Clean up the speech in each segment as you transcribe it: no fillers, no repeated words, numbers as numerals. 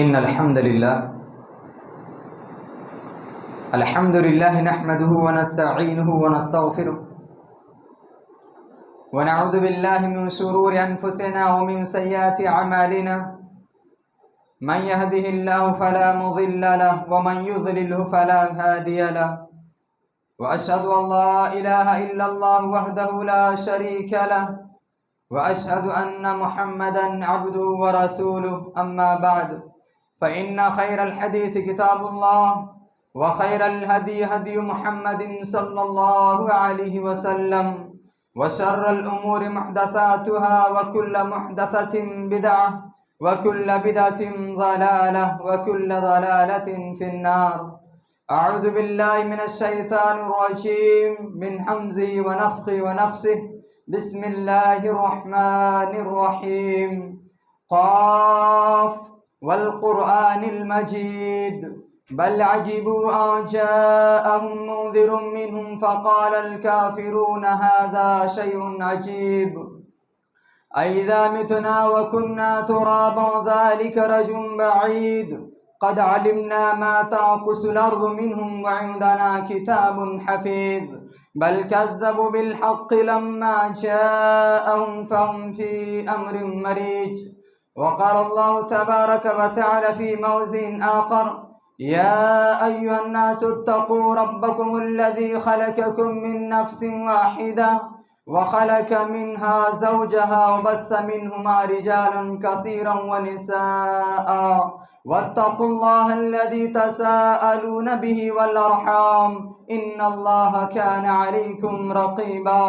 إن الحمد لله نحمده ونستعينه ونستغفره ونعوذ بالله من شرور أنفسنا ومن سيئات أعمالنا من يهده الله فلا مضل له ومن يضلله فلا هادي له وأشهد أن لا إله إلا الله وحده لا شريك له وأشهد أن محمدا عبده ورسوله أما بعد فإن خير الحديث كتاب الله وخير الهدي هدي محمد صلى الله عليه وسلم وشر الأمور محدثاتها وكل محدثة بدعة وكل بدعة ضلالة وكل ضلالة في النار. أعوذ بالله من الشيطان الرجيم من حمزه ونفخه ونفسه. بسم الله الرحمن الرحيم. قاف والقرآن المجيد بل عجبوا أن جاءهم منذر منهم فقال الكافرون هذا شيء عجيب أئذا متنا وكنا ترابا ذلك رجل بعيد قد علمنا ما تنقص الأرض منهم وعندنا كتاب حفيظ بل كذبوا بالحق لما جاءهم فهم في أمر مريج. وقال الله تبارك وتعالى في موضع آخر يا أيها الناس اتقوا ربكم الذي خلقكم من نفس واحدة وخلق منها زوجها وبث منهما رجالا كثيرا ونساء واتقوا الله الذي تساءلون به والأرحام إن الله كان عليكم رقيبا.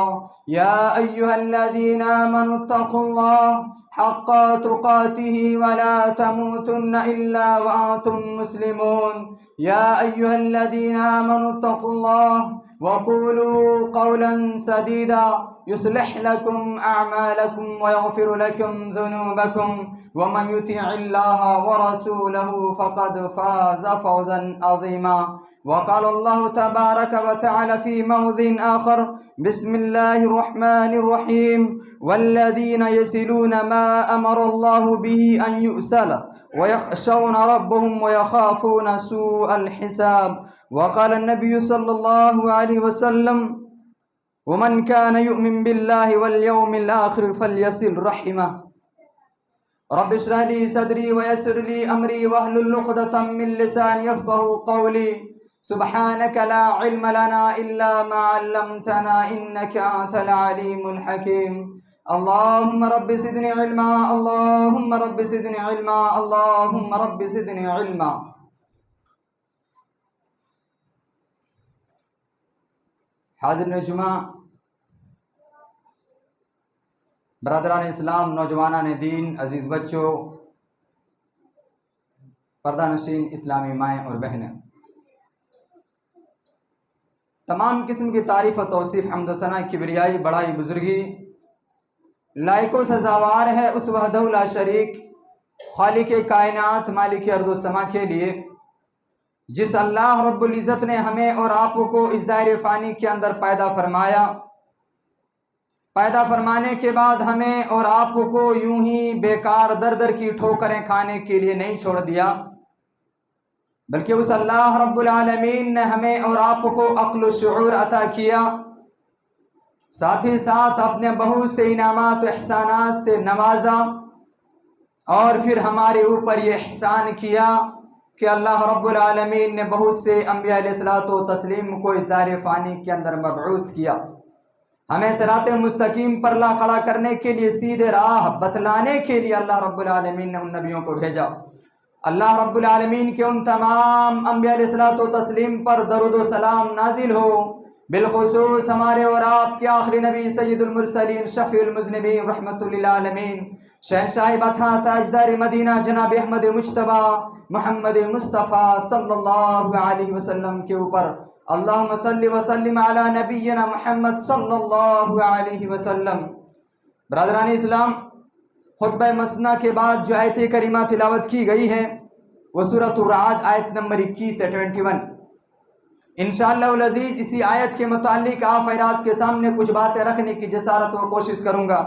يا أيها الذين آمنوا اتقوا الله حق تقاته ولا تموتن إلا وأنتم مسلمون. يا أيها الذين آمنوا اتقوا الله وقولوا قولا سديدا يصلح لكم أعمالكم ويغفر لكم ذنوبكم ومن يطع الله ورسوله فقد فاز فوزا عظيما. وقال الله تبارك وتعالى في موضع آخر بسم الله الرحمن الرحيم والذين يصلون ما أمر الله به أن يؤصل ويخشون ربهم ويخافون سوء الحساب. وقال النبي صلى الله عليه وسلم ومن كان يؤمن بالله واليوم الآخر فليصل رحمه. رب اشرح لي صدري ويسر لي أمري واحلل عقدة من لساني يفقهوا قولي. سبحانك لا علم لنا إلا ما علمتنا إنك أنت العليم الحكيم. اللهم رب زدني علما اللهم رب زدني علما اللهم رب زدني علما. حاضرین جمعہ، برادران اسلام، نوجوانان دین، عزیز بچوں، پردہ نشین اسلامی مائیں اور بہنیں، تمام قسم کی تعریف و توصیف، حمد و ثنا، کبریائی، بڑائی، بزرگی لائق و سزاوار ہے اس وحدہ لا شریک خالق کائنات مالک ارض و سما کے لیے، جس اللہ رب العزت نے ہمیں اور آپ کو اس دائرے فانی کے اندر پیدا فرمایا. پیدا فرمانے کے بعد ہمیں اور آپ کو یوں ہی بیکار در در کی ٹھوکریں کھانے کے لیے نہیں چھوڑ دیا، بلکہ اس اللہ رب العالمین نے ہمیں اور آپ کو عقل و شعور عطا کیا، ساتھ ہی ساتھ اپنے بہت سے انعامات و احسانات سے نوازا، اور پھر ہمارے اوپر یہ احسان کیا کہ اللہ رب العالمین نے بہت سے انبیاء علیہ الصلوۃ والتسلیم کو اس دائر فانی کے اندر مبعوث کیا، ہمیں صراط مستقیم پر لا کھڑا کرنے کے لیے، سیدھے راہ بتلانے کے لیے اللہ رب العالمین نے ان نبیوں کو بھیجا. اللہ رب العالمین کے ان تمام انبیاء علیہ الصلوۃ والتسلیم پر درود و سلام نازل ہو، بالخصوص ہمارے اور آپ کے آخری نبی سید المرسلین شفیع المذنبین رحمۃ للعالمین شہنشاہ بطحہ تاجدار مدینہ جناب احمد مجتبیٰ محمد مصطفیٰ صلی اللہ علیہ وسلم کے اوپر. اللہم صلی وسلم علی نبینا محمد صلی اللہ علیہ وسلم. برادران اسلام، خطبہ مسنہ کے بعد جو آیت کریمہ تلاوت کی گئی ہے وہ سورۃ الرعد آیت نمبر 21 سے 21. انشاءاللہ العزیز اسی آیت کے متعلق آپ حضرات کے سامنے کچھ باتیں رکھنے کی جسارت و کوشش کروں گا.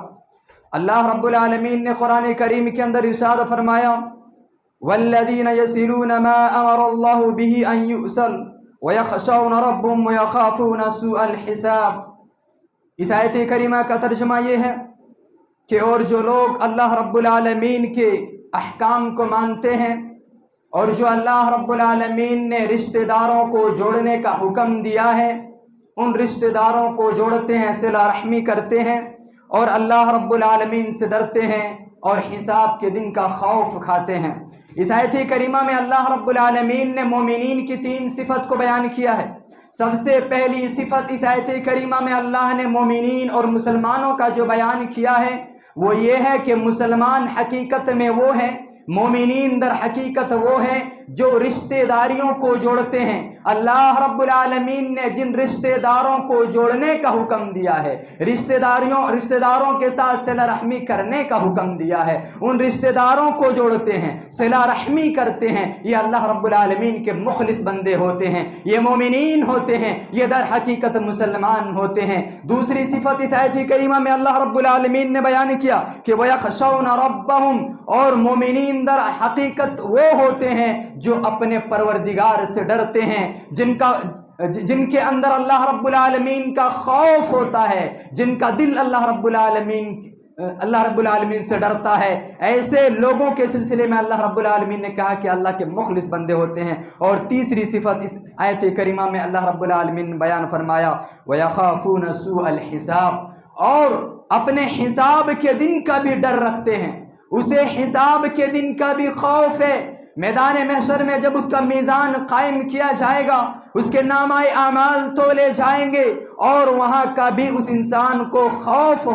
اللہ رب العالمین نے قرآن کریم کے اندر ارشاد فرمایا والذین یصلون ما امر اللہ بہ ان یؤصل ویخشون ربهم ویخافون سوء الحساب۔ اس آیت کریمہ کا ترجمہ یہ ہے کہ اور جو لوگ اللہ رب العالمین کے احکام کو مانتے ہیں اور جو اللہ رب العالمین نے رشتہ داروں کو جوڑنے کا حکم دیا ہے، ان رشتہ داروں کو جوڑتے ہیں، صلہ رحمی کرتے ہیں اور اللہ رب العالمین سے ڈرتے ہیں اور حساب کے دن کا خوف کھاتے ہیں۔ اس آیت کریمہ میں اللہ رب العالمین نے مومنین کی 3 صفت کو بیان کیا ہے۔ سب سے پہلی صفت اس آیت کریمہ میں اللہ نے مومنین اور مسلمانوں کا جو بیان کیا ہے وہ یہ ہے کہ مسلمان حقیقت میں وہ ہیں، مومنین در حقیقت وہ ہیں جو رشتہ داریوں کو جوڑتے ہیں۔ اللہ رب العالمین نے جن رشتہ داروں کو جوڑنے کا حکم دیا ہے، رشتہ داروں کے ساتھ صلہ رحمی کرنے کا حکم دیا ہے، ان رشتہ داروں کو جوڑتے ہیں، صلہ رحمی کرتے ہیں، یہ اللہ رب العالمین کے مخلص بندے ہوتے ہیں، یہ مومنین ہوتے ہیں، یہ در حقیقت مسلمان ہوتے ہیں۔ دوسری صفت اس آیت کریمہ میں اللہ رب العالمین نے بیان کیا کہ وَيَخْشَوْنَ رَبَّهُمْ، اور مومنین در حقیقت وہ ہوتے ہیں جو اپنے پروردگار سے ڈرتے ہیں، جن کے اندر اللہ رب العالمین کا خوف ہوتا ہے، جن کا دل اللہ رب العالمین سے ڈرتا ہے۔ ایسے لوگوں کے سلسلے میں اللہ رب العالمین نے کہا کہ اللہ کے مخلص بندے ہوتے ہیں۔ اور تیسری صفت اس آیت کریمہ میں اللہ رب العالمین نے بیان فرمایا وَيَخَافُونَ سُوءَ الْحِسَابِ، اور اپنے حساب کے دن کا بھی ڈر رکھتے ہیں، اسے حساب کے دن کا بھی خوف ہے۔ میدان محشر میں جب اس کا میزان قائم کیا جائے گا، اس کے نامہ اعمال تولے جائیں گے اور وہاں کا بھی اس انسان کو خوف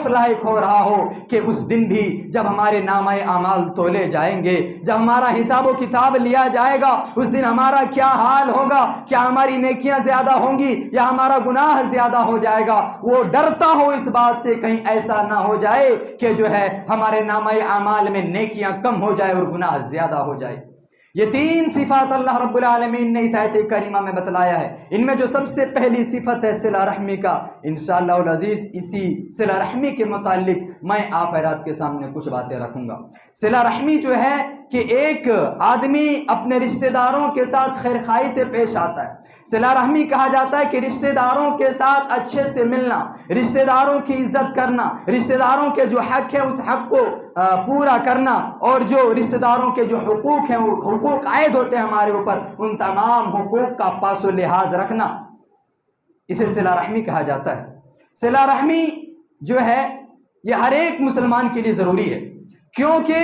لاحق ہو رہا ہو کہ اس دن بھی جب ہمارے نامہ اعمال تولے جائیں گے، جب ہمارا حساب و کتاب لیا جائے گا، اس دن ہمارا کیا حال ہوگا، کیا ہماری نیکیاں زیادہ ہوں گی یا ہمارا گناہ زیادہ ہو جائے گا۔ وہ ڈرتا ہو اس بات سے کہیں ایسا نہ ہو جائے کہ جو ہے ہمارے نامہ اعمال میں نیکیاں کم ہو جائے اور گناہ زیادہ ہو جائے۔ یہ 3 صفات اللہ رب العالمین نے اس آیت کریمہ میں بتلایا ہے۔ ان میں جو سب سے پہلی صفت ہے صلہ رحمی کا، انشاءاللہ العزیز اسی صلہ رحمی کے متعلق میں آپ حضرات کے سامنے کچھ باتیں رکھوں گا۔ صلہ رحمی جو ہے کہ ایک آدمی اپنے رشتہ داروں کے ساتھ خیر خواہی سے پیش آتا ہے۔ صلہ رحمی کہا جاتا ہے کہ رشتہ داروں کے ساتھ اچھے سے ملنا، رشتہ داروں کی عزت کرنا، رشتہ داروں کے جو حق ہے اس حق کو پورا کرنا، اور جو رشتہ داروں کے جو حقوق ہیں، وہ حقوق عائد ہوتے ہیں ہمارے اوپر، ان تمام حقوق کا پاس و لحاظ رکھنا، اسے صلہ رحمی کہا جاتا ہے۔ صلہ رحمی جو ہے یہ ہر ایک مسلمان کے لیے ضروری ہے، کیونکہ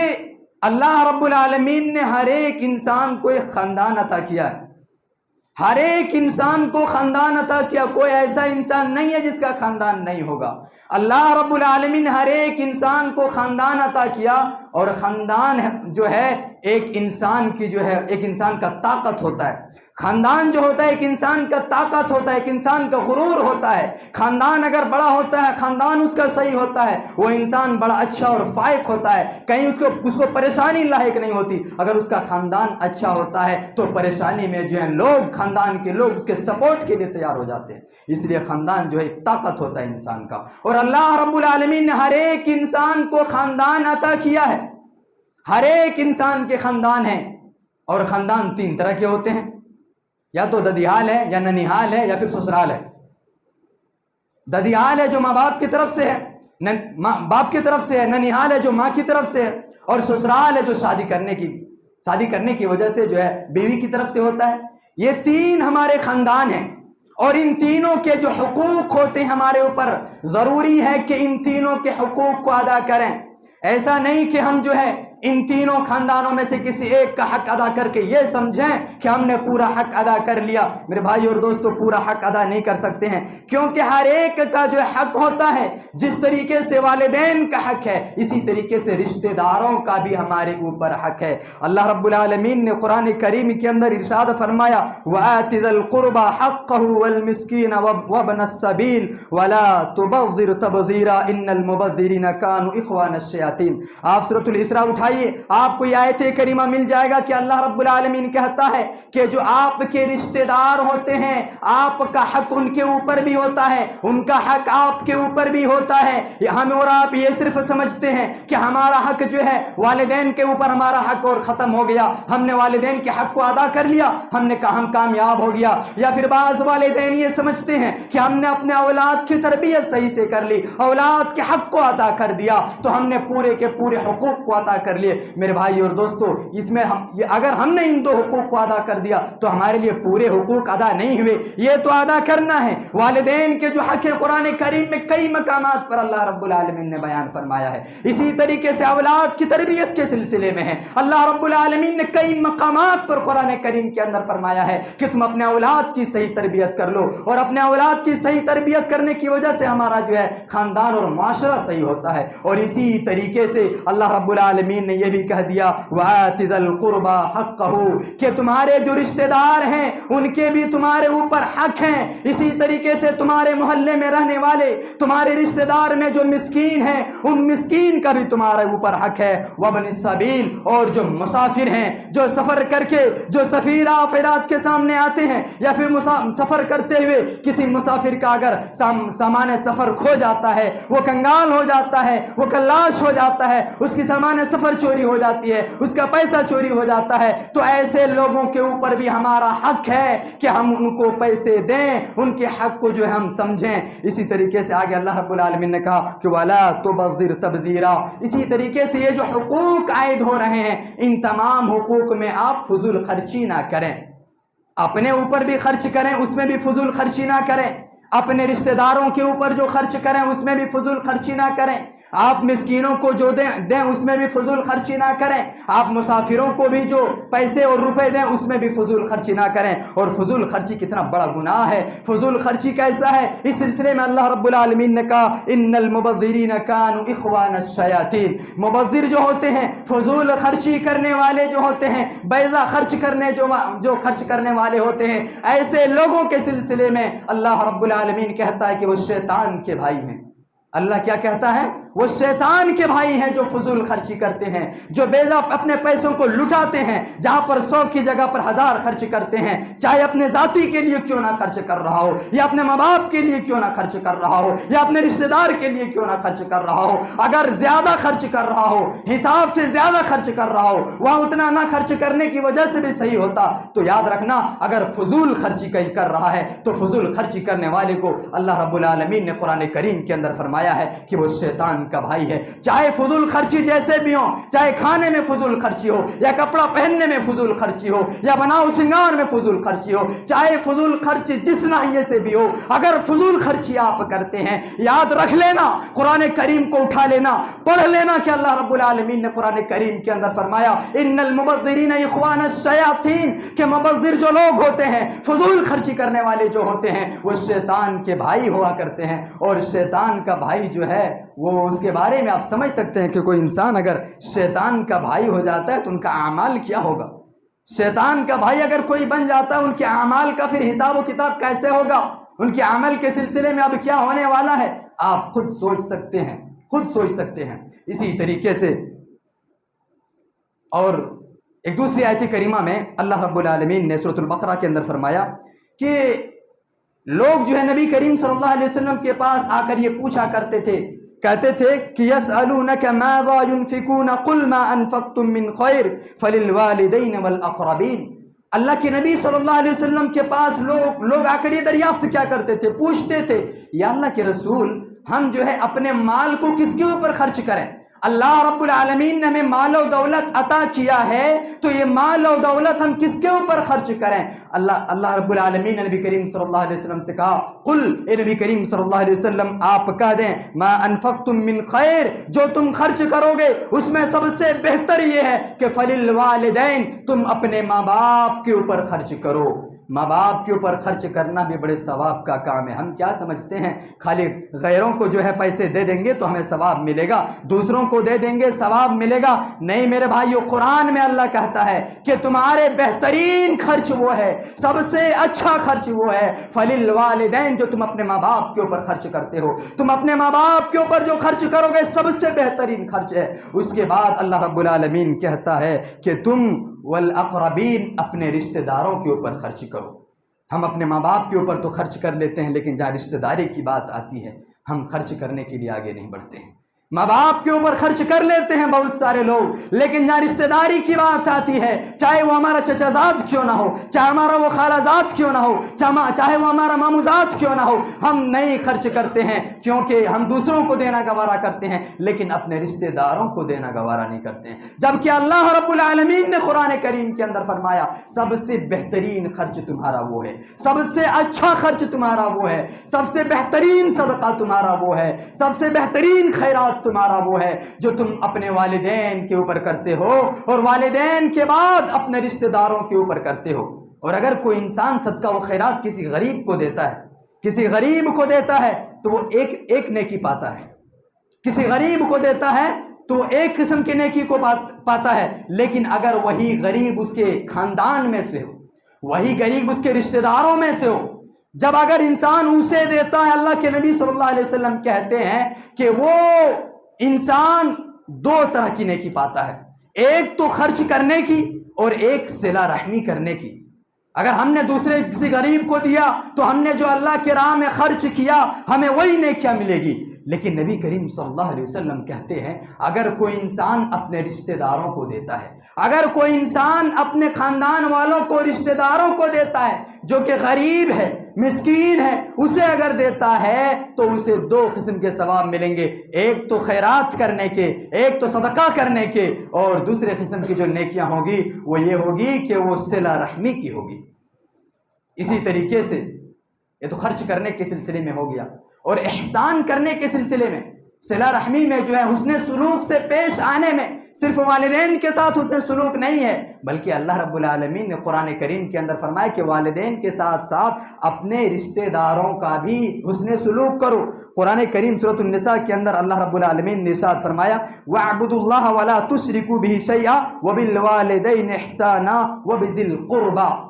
اللہ رب العالمین نے ہر ایک انسان کو ایک خاندان عطا کیا ہے، ہر ایک انسان کو خاندان عطا کیا، کوئی ایسا انسان نہیں ہے جس کا خاندان نہیں ہوگا۔ اللہ رب العالمین ہر ایک انسان کو خاندان عطا کیا، اور خاندان جو ہے ایک انسان کی جو ہے ایک انسان کا طاقت ہوتا ہے۔ خاندان جو ہوتا ہے ایک انسان کا طاقت ہوتا ہے، ایک انسان کا غرور ہوتا ہے۔ خاندان اگر بڑا ہوتا ہے، خاندان اس کا صحیح ہوتا ہے، وہ انسان بڑا اچھا اور فائق ہوتا ہے، کہیں اس کو پریشانی لاحق نہیں ہوتی۔ اگر اس کا خاندان اچھا ہوتا ہے تو پریشانی میں جو ہے خاندان کے لوگ اس کے سپورٹ کے لیے تیار ہو جاتے ہیں۔ اس لیے خاندان جو ہے ایک طاقت ہوتا ہے انسان کا، اور اللہ رب العالمین نے ہر ایک انسان کو خاندان عطا کیا ہے۔ ہر ایک انسان کے خاندان ہیں، اور خاندان 3 طرح کے ہوتے ہیں، یا تو ددیال ہے، یا ننیحال ہے، یا پھر سسرال ہے۔ ددیال ہے جو ماں باپ کی طرف سے ہے، باپ کی طرف سے ہے، ننیحال ہے جو ماں کی طرف سے ہے، اور سسرال ہے جو شادی کرنے کی وجہ سے جو ہے بیوی کی طرف سے ہوتا ہے۔ یہ 3 ہمارے خاندان ہیں، اور ان تینوں کے جو حقوق ہوتے ہیں ہمارے اوپر، ضروری ہے کہ ان تینوں کے حقوق کو ادا کریں۔ ایسا نہیں کہ ہم جو ہے ان تینوں خاندانوں میں سے کسی ایک کا حق ادا کر کے یہ سمجھیں کہ ہم نے پورا حق ادا کر لیا۔ میرے بھائی اور دوستو، پورا حق ادا نہیں کر سکتے ہیں، کیونکہ ہر ایک کا جو حق ہوتا ہے، جس طریقے سے والدین کا حق ہے، اسی طریقے سے رشتہ داروں کا بھی ہمارے اوپر حق ہے۔ اللہ رب العالمین نے قرآن کریم کے اندر ارشاد فرمایا وَآتِ ذَا الْقُرْبَى حَقَّهُ وَالْمِسْكِينَ وَابْنَ السَّبِيلِ وَلَا تُبَذِّرْ تَبْذِيرًا إِنَّ الْمُبَذِّرِينَ كَانُوا إِخْوَانَ الشَّيَاطِينَ۔ آپ سورۃ الاسراء اٹھائیے، بھائی آپ کو یہ آیت کریمہ مل جائے گا کہ اللہ رب العالمین کہتا ہے کہ جو آپ کے رشتہ دار ہوتے ہیں آپ کا حق ان کے اوپر بھی ہوتا ہے، ان کا حق آپ کے اوپر بھی ہوتا ہے۔ ہم اور آپ یہ صرف سمجھتے ہیں کہ ہمارا حق جو ہے والدین کے اوپر ہمارا حق اور ختم ہو گیا، ہم نے والدین کے حق کو ادا کر لیا، ہم کامیاب ہو گیا۔ یا پھر بعض والدین یہ سمجھتے ہیں کہ ہم نے اپنے اولاد کی تربیت صحیح سے کر لی، اولاد کے حق کو ادا کر دیا تو ہم نے پورے کے پورے حقوق کو ادا کر لیے۔ میرے بھائی اور دوستو، اس میں اگر ہم نے ان دو حقوق کو ادا کر دیا تو ہمارے لیے پورے حقوق ادا نہیں ہوئے، یہ تو ادا کرنا ہے۔ والدین کے جو حق ہے قرآن کریم میں کئی مقامات پر اللہ رب العالمین نے بیان فرمایا ہے۔ اسی طریقے سے اولاد کی تربیت کے سلسلے میں ہے، اللہ رب العالمین نے کئی مقامات پر قرآن کریم کے اندر فرمایا ہے کہ تم اپنے اولاد کی صحیح تربیت کر لو، اور اپنے اولاد کی صحیح تربیت کرنے کی وجہ سے ہمارا جو ہے خاندان اور معاشرہ صحیح ہوتا ہے۔ اور اسی طریقے سے اللہ رب العالمین نے یہ بھی کہہ دیا وَآتِ ذَا الْقُرْبَى حَقَّهُ، کہ تمہارے جو رشتہ دار ہیں ان کے بھی تمہارے اوپر حق ہیں۔ اسی طریقے سے تمہارے محلے میں رہنے والے، تمہارے رشتہ دار میں جو مسکین ہیں ان مسکین کا بھی تمہارے اوپر حق ہے۔ وَابْنِ السَّبِيلِ، اور جو مسافر ہیں، جو سفر کر کے جو سفیر آفرات کے سامنے آتے ہیں، یا پھر سفر کرتے ہوئے کسی مسافر کا اگر سامان سفر کھو جاتا ہے، وہ کنگال ہو جاتا ہے، وہ کلاش ہو جاتا ہے، اس کی سامان سفر چوری ہو جاتی ہے، اس کا پیسہ چوری ہو جاتا ہے، تو ایسے لوگوں کے اوپر بھی ہمارا حق ہے کہ ہم ان کو پیسے دیں، ان کے حق کو جو ہم سمجھیں۔ اسی طریقے سے آگے اللہ رب العالمین نے کہا کہ وَلَا تُبَذِّرْ تَبْذِيرًا، اسی طریقے سے یہ جو حقوق عائد ہو رہے ہیں ان تمام حقوق میں آپ فضول خرچی نہ کریں، اپنے اوپر بھی خرچ کریں اس میں بھی فضول خرچی نہ کریں، اپنے رشتہ داروں کے اوپر جو خرچ کریں اس میں بھی فضول خرچی نہ کریں، آپ مسکینوں کو جو دیں اس میں بھی فضول خرچی نہ کریں، آپ مسافروں کو بھی جو پیسے اور روپے دیں اس میں بھی فضول خرچی نہ کریں۔ اور فضول خرچی کتنا بڑا گناہ ہے، فضول خرچی کیسا ہے، اس سلسلے میں اللہ رب العالمین نے کہا ان المبذرین کانوا اخوان الشیاطین، مبذر جو ہوتے ہیں، فضول خرچی کرنے والے جو ہوتے ہیں، بیضا خرچ کرنے جو خرچ کرنے والے ہوتے ہیں، ایسے لوگوں کے سلسلے میں اللہ رب العالمین کہتا ہے کہ وہ شیطان کے بھائی ہیں۔ اللہ کیا کہتا ہے؟ وہ شیطان کے بھائی ہیں جو فضول خرچی کرتے ہیں، جو بیضا اپنے پیسوں کو لٹاتے ہیں، جہاں پر 100 کی جگہ پر 1000 خرچ کرتے ہیں، چاہے اپنے ذاتی کے لیے کیوں نہ خرچ کر رہا ہو، یا اپنے ماں باپ کے لیے کیوں نہ خرچ کر رہا ہو، یا اپنے رشتہ دار کے لیے کیوں نہ خرچ کر رہا ہو۔ اگر زیادہ خرچ کر رہا ہو، حساب سے زیادہ خرچ کر رہا ہو، وہاں اتنا نہ خرچ کرنے کی وجہ سے بھی صحیح ہوتا، تو یاد رکھنا اگر فضول خرچی کہیں کر رہا ہے تو فضول خرچی کرنے والے کو اللہ رب العالمین نے قرآن کریم کے اندر فرمایا ہے کہ وہ شیطان کا بھائی ہے۔ چاہے فضول خرچی جیسے بھی ہو، چاہے کھانے میں فضول خرچی ہو، یا کپڑا پہننے میں فضول خرچی ہو، یا بناؤ سنگار میں فضول خرچی ہو، چاہے فضول خرچی جس ناحیے سے بھی ہو، اگر فضول خرچی آپ کرتے ہیں، یاد رکھ لینا، قرآن کریم کو اٹھا لینا، پڑھ لینا کہ اللہ رب العالمین نے قرآن کریم کے اندر فرمایا ان المبذرین اخوان الشیاطین، کہ مبذر جو لوگ ہوتے ہیں، فضول خرچی کرنے والے جو ہوتے ہیں، وہ شیطان کے بھائی ہوا کرتے ہیں۔ اور شیطان کا بھائی جو ہے وہ اس کے بارے میں آپ سمجھ سکتے ہیں کہ کوئی انسان اگر شیطان کا بھائی ہو جاتا ہے تو ان کا اعمال کیا ہوگا۔ شیطان کا بھائی اگر کوئی بن جاتا ہے، ان کے اعمال کا پھر حساب و کتاب کیسے ہوگا، ان کے عمل کے سلسلے میں اب کیا ہونے والا ہے، آپ خود سوچ سکتے ہیں، خود سوچ سکتے ہیں۔ اسی طریقے سے اور ایک دوسری آیت کریمہ میں اللہ رب العالمین نے سورۃ البقرہ کے اندر فرمایا کہ لوگ جو ہے نبی کریم صلی اللہ علیہ وسلم کے پاس آ کر یہ پوچھا کرتے تھے، کہتے تھے کہ یسألونک ماذا ينفقون قل ما انفقتم من خیر فللوالدین والاقربین۔ اللہ کے نبی صلی اللہ علیہ وسلم کے پاس لوگ آ کر یہ دریافت کیا کرتے تھے، پوچھتے تھے یا اللہ کے رسول ہم جو ہے اپنے مال کو کس کے اوپر خرچ کریں؟ اللہ رب العالمین نے ہمیں مال و دولت عطا کیا ہے تو یہ مال و دولت ہم کس کے اوپر خرچ کریں؟ اللہ رب العالمین نے نبی کریم صلی اللہ علیہ وسلم سے کہا قل، اے نبی کریم صلی اللہ علیہ وسلم آپ کہہ دیں ما انفقتم من خیر، جو تم خرچ کرو گے اس میں سب سے بہتر یہ ہے کہ فللوالدین، تم اپنے ماں باپ کے اوپر خرچ کرو۔ ماں باپ کے اوپر خرچ کرنا بھی بڑے ثواب کا کام ہے۔ ہم کیا سمجھتے ہیں خالی غیروں کو جو ہے پیسے دے دیں گے تو ہمیں ثواب ملے گا، دوسروں کو دے دیں گے ثواب ملے گا؟ نہیں میرے بھائیو، قرآن میں اللہ کہتا ہے کہ تمہارے بہترین خرچ وہ ہے، سب سے اچھا خرچ وہ ہے فَلِلْوَالِدَيْنِ، جو تم اپنے ماں باپ کے اوپر خرچ کرتے ہو۔ تم اپنے ماں باپ کے اوپر جو خرچ کرو گے سب سے بہترین خرچ ہے۔ اس کے بعد اللہ رب العالمین کہتا ہے کہ تم والاقربین، اپنے رشتہ داروں کے اوپر خرچ کرو۔ ہم اپنے ماں باپ کے اوپر تو خرچ کر لیتے ہیں، لیکن جہاں رشتہ داری کی بات آتی ہے ہم خرچ کرنے کے لیے آگے نہیں بڑھتے ہیں۔ ماں باپ کے اوپر خرچ کر لیتے ہیں بہت سارے لوگ، لیکن جہاں رشتہ داری کی بات آتی ہے، چاہے وہ ہمارا چچا زاد کیوں نہ ہو، چاہے ہمارا وہ خالہ زاد کیوں نہ ہو، چاہے وہ ہمارا مامو زاد کیوں نہ ہو، ہم نہیں خرچ کرتے ہیں، کیونکہ ہم دوسروں کو دینا گوارا کرتے ہیں لیکن اپنے رشتہ داروں کو دینا گوارا نہیں کرتے ہیں۔ جبکہ اللہ رب العالمین نے قرآن کریم کے اندر فرمایا سب سے بہترین خرچ تمہارا وہ ہے، سب سے اچھا خرچ تمہارا وہ ہے، سب سے بہترین صدقہ تمہارا وہ ہے، سب سے بہترین خیرات تمہارا وہ ہے جو تم اپنے والدین کے اوپر کرتے ہو، اور والدین کے بعد اپنے رشتہ داروں کے اوپر کرتے ہو۔ اور اگر کوئی انسان صدقہ و خیرات کسی غریب کو دیتا ہے، کسی غریب کو دیتا ہے تو وہ ایک نیکی پاتا ہے، کسی غریب کو دیتا ہے تو وہ ایک قسم کی نیکی کو پاتا ہے۔ لیکن اگر وہی غریب اس کے خاندان میں سے ہو، وہی غریب اس کے رشتہ داروں میں سے ہو، جب اگر انسان اسے دیتا ہے، اللہ کے نبی صلی اللہ علیہ وسلم کہتے ہیں کہ وہ انسان دو طرح کی نیکی پاتا ہے، ایک تو خرچ کرنے کی اور ایک صلہ رحمی کرنے کی۔ اگر ہم نے دوسرے کسی غریب کو دیا تو ہم نے جو اللہ کے راہ میں خرچ کیا ہمیں وہی نیکیاں ملے گی۔ لیکن نبی کریم صلی اللہ علیہ وسلم کہتے ہیں اگر کوئی انسان اپنے رشتہ داروں کو دیتا ہے، اگر کوئی انسان اپنے خاندان والوں کو، رشتہ داروں کو دیتا ہے جو کہ غریب ہے، مسکین ہے، اسے اگر دیتا ہے تو اسے دو قسم کے ثواب ملیں گے، ایک تو خیرات کرنے کے، ایک تو صدقہ کرنے کے، اور دوسرے قسم کی جو نیکیاں ہوگی وہ یہ ہوگی کہ وہ صلہ رحمی کی ہوگی۔ اسی طریقے سے یہ تو خرچ کرنے کے سلسلے میں ہو گیا، اور احسان کرنے کے سلسلے میں، صلہ رحمی میں جو ہے حسن سلوک سے پیش آنے میں صرف والدین کے ساتھ حسن سلوک نہیں ہے، بلکہ اللہ رب العالمین نے قرآن کریم کے اندر فرمایا کہ والدین کے ساتھ ساتھ اپنے رشتہ داروں کا بھی حسن سلوک کرو۔ قرآن کریم سورۃ النساء کے اندر اللہ رب العالمین نے ارشاد فرمایا وَاعْبُدُوا اللَّهَ وَلَا تُشْرِكُوا بِهِ شَيْئًا وَبِالْوَالِدَيْنِ إِحْسَانًا وَبِذِي الْقُرْبَىٰ۔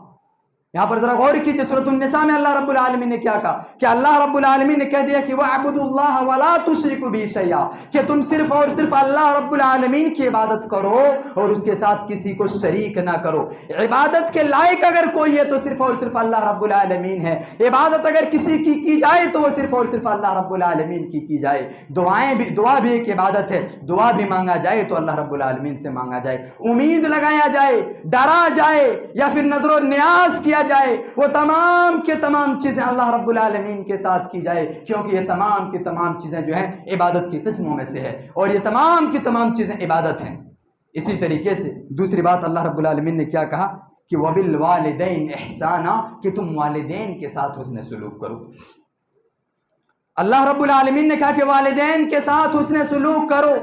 یہاں پر ذرا غور کیجئے، سورۃ النساء میں اللہ رب العالمین نے کیا کہا کہ اللہ رب العالمین نے کہہ دیا کہ وَاعْبُدُوا اللَّهَ وَلَا تُشْرِكُوا بِهِ شَيْئًا، کہ تم صرف اور صرف اللہ رب العالمین کی عبادت کرو اور اس کے ساتھ کسی کو شریک نہ کرو۔ عبادت کے لائق اگر کوئی ہے تو صرف اور صرف اللہ رب العالمین ہے۔ عبادت اگر کسی کی جائے تو وہ صرف اور صرف اللہ رب العالمین کی جائے۔ دعا بھی ایک عبادت ہے، دعا بھی مانگا جائے تو اللہ رب العالمین سے مانگا جائے، امید لگایا جائے، ڈرا جائے یا پھر نظر و نیاز کیا جائے، وہ تمام کے تمام چیزیں اللہ رب العالمین کے ساتھ کی جائے، کیونکہ یہ تمام کی تمام چیزیں جو ہیں عبادت کی قسموں میں سے ہے، اور یہ تمام کی تمام چیزیں عبادت ہیں۔ اسی طریقے سے دوسری بات اللہ رب العالمین نے کیا کہا کہ وَبِالْوَالِدَيْنِ إِحْسَانًا، کہ تم والدین کے ساتھ حسن سلوک کرو۔ اللہ رب العالمین نے کہا کہ والدین کے ساتھ حسن سلوک کرو،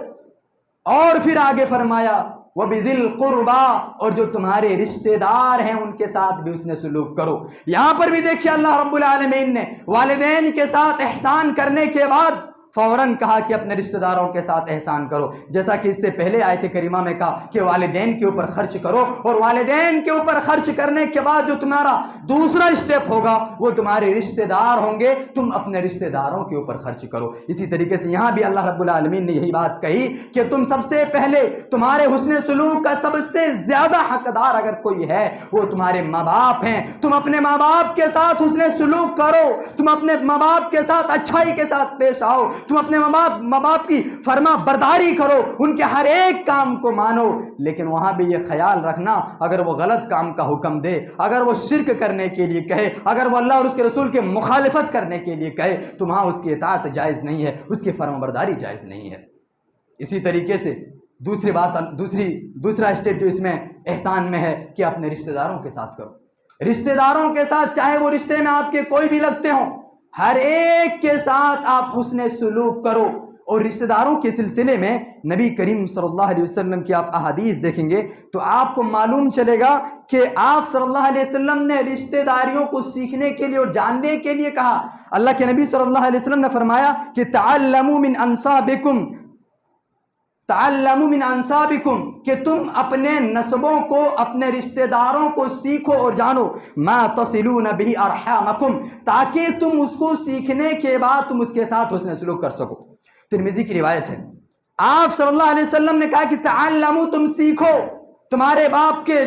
اور پھر آگے فرمایا وَبِذِي الْقُرْبَىٰ، اور جو تمہارے رشتہ دار ہیں ان کے ساتھ بھی حسن سلوک کرو۔ یہاں پر بھی دیکھیے اللہ رب العالمین نے والدین کے ساتھ احسان کرنے کے بعد فوراً کہا کہ اپنے رشتہ داروں کے ساتھ احسان کرو، جیسا کہ اس سے پہلے آیت کریمہ میں کہا کہ والدین کے اوپر خرچ کرو، اور والدین کے اوپر خرچ کرنے کے بعد جو تمہارا دوسرا اسٹیپ ہوگا وہ تمہارے رشتہ دار ہوں گے، تم اپنے رشتہ داروں کے اوپر خرچ کرو۔ اسی طریقے سے یہاں بھی اللہ رب العالمین نے یہی بات کہی کہ تم سب سے پہلے تمہارے حسن سلوک کا سب سے زیادہ حقدار اگر کوئی ہے وہ تمہارے ماں باپ ہیں۔ تم اپنے ماں باپ کے ساتھ حسن سلوک کرو، تم اپنے ماں باپ کے ساتھ اچھائی کے ساتھ پیش آؤ، تم اپنے ماں باپ کی فرما برداری کرو، ان کے ہر ایک کام کو مانو، لیکن وہاں بھی یہ خیال رکھنا اگر وہ غلط کام کا حکم دے، اگر وہ شرک کرنے کے لیے کہے، اگر وہ اللہ اور اس کے رسول کے مخالفت کرنے کے لیے کہے تو وہاں اس کی اطاعت جائز نہیں ہے، اس کی فرما برداری جائز نہیں ہے۔ اسی طریقے سے دوسرا اسٹیپ جو اس میں احسان میں ہے کہ اپنے رشتہ داروں کے ساتھ کرو۔ رشتہ داروں کے ساتھ چاہے وہ رشتے میں آپ کے کوئی بھی لگتے ہوں، ہر ایک کے ساتھ آپ حسن سلوک کرو، اور رشتہ داروں کے سلسلے میں نبی کریم صلی اللہ علیہ وسلم کی آپ احادیث دیکھیں گے تو آپ کو معلوم چلے گا کہ آپ صلی اللہ علیہ وسلم نے رشتہ داریوں کو سیکھنے کے لیے اور جاننے کے لیے کہا. اللہ کے نبی صلی اللہ علیہ وسلم نے فرمایا کہ تعلموا من انسابکم، تعلموا من انسابکم، کہ تم اپنے نسبوں کو، اپنے رشتہ داروں کو سیکھو اور جانو. ما تصلون به ارحامکم، تاکہ تم اس کو سیکھنے کے بعد تم اس کے ساتھ حسن سلوک کر سکو. ترمذی کی روایت ہے، آپ صلی اللہ علیہ وسلم نے کہا کہ تعلموا، تم سیکھو. تمہارے باپ کے